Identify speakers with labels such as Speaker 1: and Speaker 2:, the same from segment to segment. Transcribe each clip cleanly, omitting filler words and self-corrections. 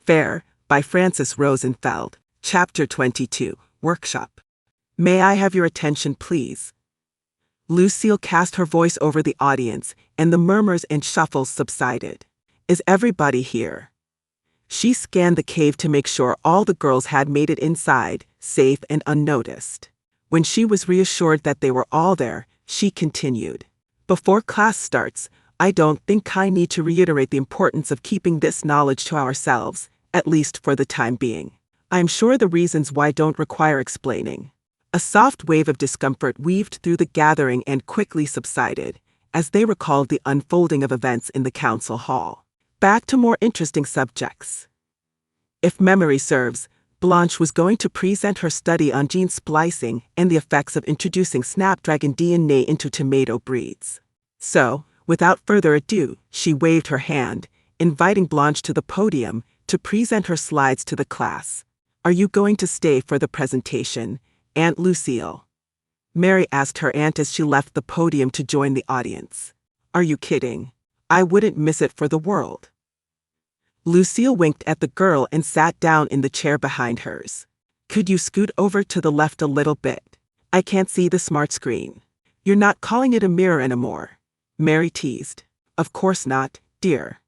Speaker 1: Fair, by Frances Rosenfeld. Chapter 22, Workshop. May I have your attention, please? Lucille cast her voice over the audience, and the murmurs and shuffles subsided. Is everybody here? She scanned the cave to make sure all the girls had made it inside, safe and unnoticed. When she was reassured that they were all there, she continued. Before class starts, I don't think I need to reiterate the importance of keeping this knowledge to ourselves, at least for the time being. I'm sure the reasons why don't require explaining. A soft wave of discomfort weaved through the gathering and quickly subsided, as they recalled the unfolding of events in the council hall. Back to more interesting subjects. If memory serves, Blanche was going to present her study on gene splicing and the effects of introducing snapdragon DNA into tomato breeds. So, without further ado, she waved her hand, inviting Blanche to the podium to present her slides to the class. Are you going to stay for the presentation, Aunt Lucille? Mary asked her aunt as she left the podium to join the audience. Are you kidding? I wouldn't miss it for the world. Lucille winked at the girl and sat down in the chair behind hers. Could you scoot over to the left a little bit? I can't see the smart screen. You're not calling it a mirror anymore, Mary teased. Of course not, dear.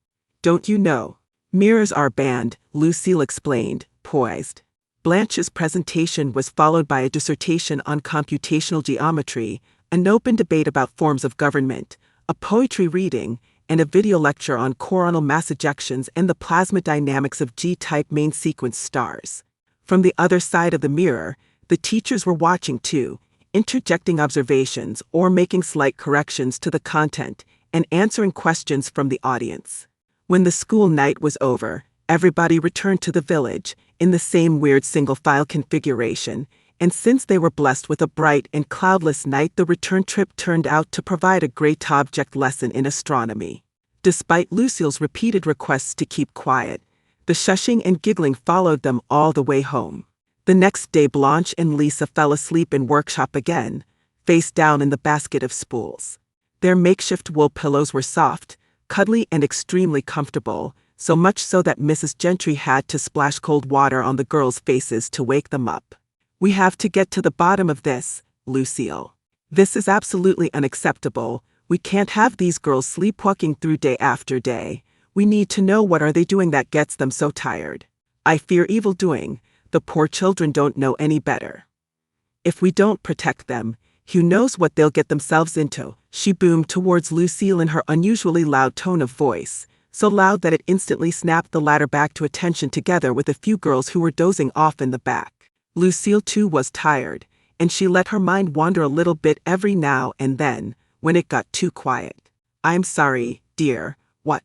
Speaker 1: Don't you know? Mirrors are banned, Lucille explained, poised. Blanche's presentation was followed by a dissertation on computational geometry, an open debate about forms of government, a poetry reading, and a video lecture on coronal mass ejections and the plasma dynamics of G-type main sequence stars. From the other side of the mirror, the teachers were watching too, interjecting observations or making slight corrections to the content and answering questions from the audience. When the school night was over, everybody returned to the village in the same weird single-file configuration, and since they were blessed with a bright and cloudless night, the return trip turned out to provide a great object lesson in astronomy. Despite Lucille's repeated requests to keep quiet, the shushing and giggling followed them all the way home. The next day, Blanche and Lisa fell asleep in workshop again, face down in the basket of spools. Their makeshift wool pillows were soft, cuddly and extremely comfortable, so much so that Mrs. Gentry had to splash cold water on the girls' faces to wake them up. We have to get to the bottom of this, Lucille. This is absolutely unacceptable. We can't have these girls sleepwalking through day after day. We need to know what are they doing that gets them so tired. I fear evil doing. The poor children don't know any better. If we don't protect them, who knows what they'll get themselves into, she boomed towards Lucille in her unusually loud tone of voice, so loud that it instantly snapped the latter back to attention together with a few girls who were dozing off in the back. Lucille too was tired, and she let her mind wander a little bit every now and then, when it got too quiet. I'm sorry, dear, what?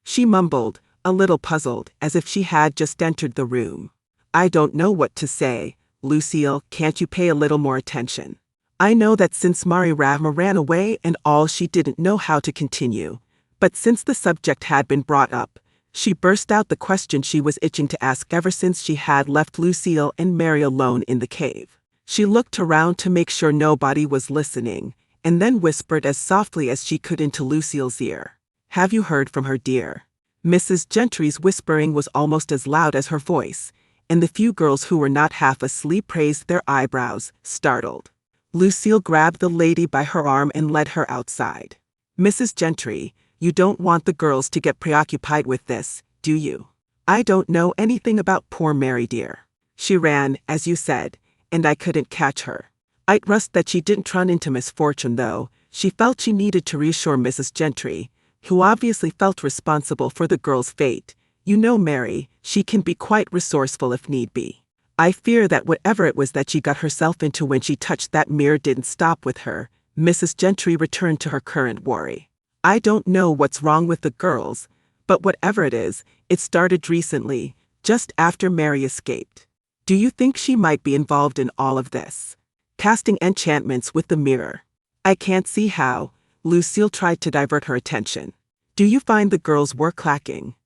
Speaker 1: She mumbled, a little puzzled, as if she had just entered the room. I don't know what to say, Lucille, can't you pay a little more attention? I know that since Mari Ravma ran away and all, she didn't know how to continue, but since the subject had been brought up, she burst out the question she was itching to ask ever since she had left Lucille and Mary alone in the cave. She looked around to make sure nobody was listening, and then whispered as softly as she could into Lucille's ear. Have you heard from her, dear? Mrs. Gentry's whispering was almost as loud as her voice, and the few girls who were not half asleep raised their eyebrows, startled. Lucille grabbed the lady by her arm and led her outside. Mrs. Gentry, you don't want the girls to get preoccupied with this, do you? I don't know anything about poor Mary, dear. She ran, as you said, and I couldn't catch her. I trust that she didn't run into misfortune, though. She felt she needed to reassure Mrs. Gentry, who obviously felt responsible for the girl's fate. You know Mary, she can be quite resourceful if need be. I fear that whatever it was that she got herself into when she touched that mirror didn't stop with her. Mrs. Gentry returned to her current worry. I don't know what's wrong with the girls, but whatever it is, it started recently, just after Mary escaped. Do you think she might be involved in all of this? Casting enchantments with the mirror. I can't see how. Lucille tried to divert her attention. Do you find the girls' work lacking?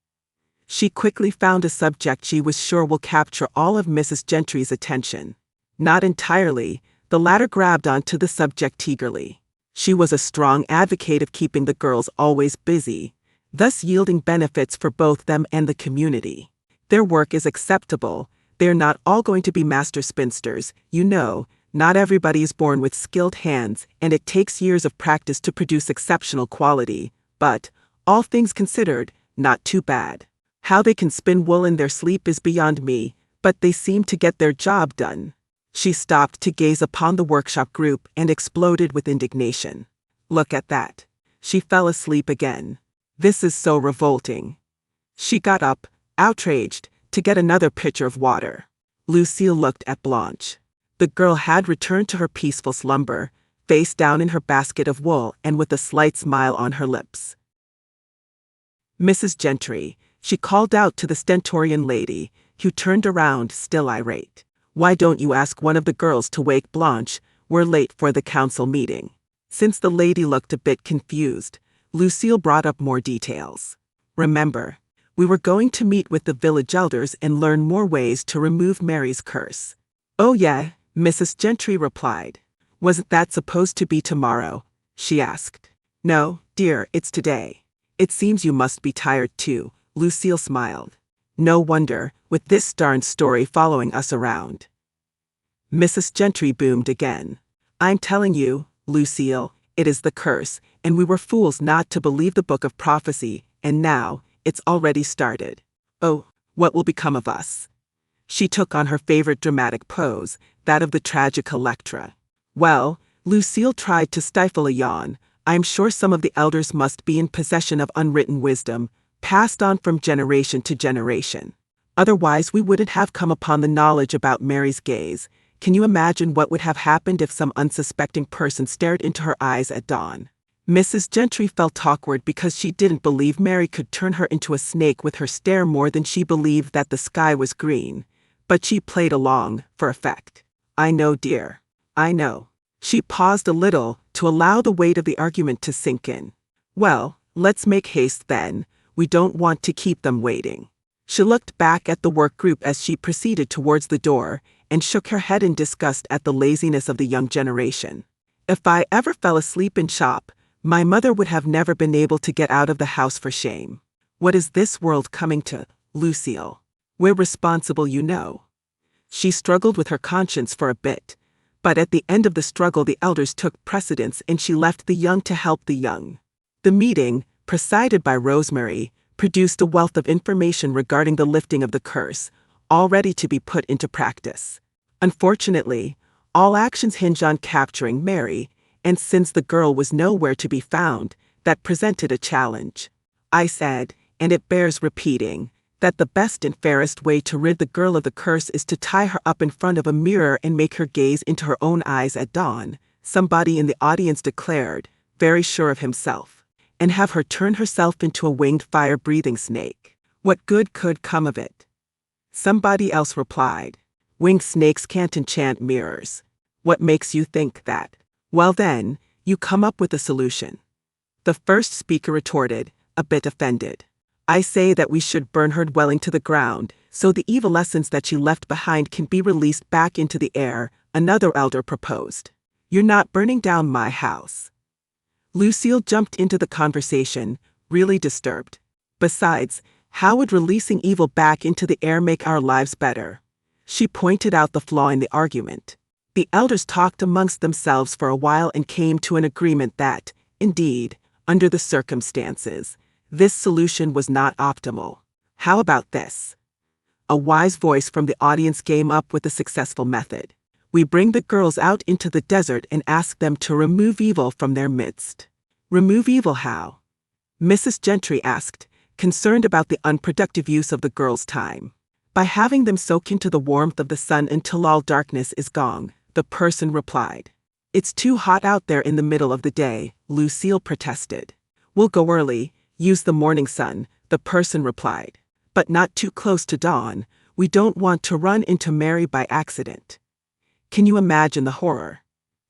Speaker 1: She quickly found a subject she was sure will capture all of Mrs. Gentry's attention. Not entirely, the latter grabbed onto the subject eagerly. She was a strong advocate of keeping the girls always busy, thus yielding benefits for both them and the community. Their work is acceptable. They're not all going to be master spinsters, you know. Not everybody is born with skilled hands, and it takes years of practice to produce exceptional quality. But, all things considered, not too bad. How they can spin wool in their sleep is beyond me, but they seem to get their job done. She stopped to gaze upon the workshop group and exploded with indignation. Look at that. She fell asleep again. This is so revolting. She got up, outraged, to get another pitcher of water. Lucille looked at Blanche. The girl had returned to her peaceful slumber, face down in her basket of wool and with a slight smile on her lips. Mrs. Gentry, she called out to the stentorian lady, who turned around, still irate. Why don't you ask one of the girls to wake Blanche? We're late for the council meeting. Since the lady looked a bit confused, Lucille brought up more details. Remember, we were going to meet with the village elders and learn more ways to remove Mary's curse. Oh yeah, Mrs. Gentry replied. Wasn't that supposed to be tomorrow? She asked. No, dear, it's today. It seems you must be tired too, Lucille smiled. No wonder, with this darn story following us around. Mrs. Gentry boomed again. I'm telling you, Lucille, it is the curse, and we were fools not to believe the book of prophecy, and now, it's already started. Oh, what will become of us? She took on her favorite dramatic pose, that of the tragic Electra. Well, Lucille tried to stifle a yawn. I'm sure some of the elders must be in possession of unwritten wisdom, passed on from generation to generation. Otherwise we wouldn't have come upon the knowledge about Mary's gaze. Can you imagine what would have happened if some unsuspecting person stared into her eyes at dawn? Mrs. Gentry felt awkward because she didn't believe Mary could turn her into a snake with her stare more than she believed that the sky was green. But she played along, for effect. I know, dear. I know. She paused a little, to allow the weight of the argument to sink in. Well, let's make haste then. We don't want to keep them waiting. She looked back at the work group as she proceeded towards the door, and shook her head in disgust at the laziness of the young generation. If I ever fell asleep in shop, my mother would have never been able to get out of the house for shame. What is this world coming to, Lucille? We're responsible, you know. She struggled with her conscience for a bit, but at the end of the struggle the elders took precedence and she left the young to help the young. The meeting, presided by Rosemary, produced a wealth of information regarding the lifting of the curse, all ready to be put into practice. Unfortunately, all actions hinge on capturing Mary, and since the girl was nowhere to be found, that presented a challenge. I said, and it bears repeating, that the best and fairest way to rid the girl of the curse is to tie her up in front of a mirror and make her gaze into her own eyes at dawn, somebody in the audience declared, very sure of himself, and have her turn herself into a winged fire-breathing snake. What good could come of it? Somebody else replied, winged snakes can't enchant mirrors. What makes you think that? Well then, you come up with a solution. The first speaker retorted, a bit offended. I say that we should burn her dwelling to the ground, so the evil essence that she left behind can be released back into the air, another elder proposed. You're not burning down my house. Lucille jumped into the conversation, really disturbed. Besides, how would releasing evil back into the air make our lives better? She pointed out the flaw in the argument. The elders talked amongst themselves for a while and came to an agreement that, indeed, under the circumstances, this solution was not optimal. How about this? A wise voice from the audience came up with a successful method. We bring the girls out into the desert and ask them to remove evil from their midst. Remove evil how? Mrs. Gentry asked, concerned about the unproductive use of the girls' time. By having them soak into the warmth of the sun until all darkness is gone, the person replied. It's too hot out there in the middle of the day, Lucille protested. We'll go early, use the morning sun, the person replied. But not too close to dawn, we don't want to run into Mary by accident. Can you imagine the horror?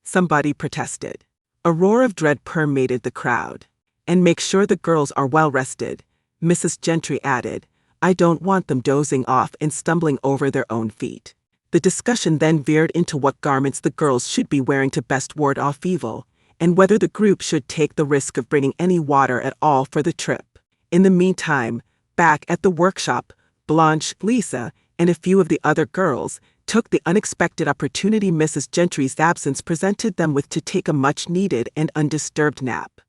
Speaker 1: Somebody protested. A roar of dread permeated the crowd. And make sure the girls are well rested, Mrs. Gentry added. I don't want them dozing off and stumbling over their own feet. The discussion then veered into what garments the girls should be wearing to best ward off evil, and whether the group should take the risk of bringing any water at all for the trip. In the meantime, back at the workshop, Blanche, Lisa, and a few of the other girls took the unexpected opportunity Mrs. Gentry's absence presented them with to take a much-needed and undisturbed nap.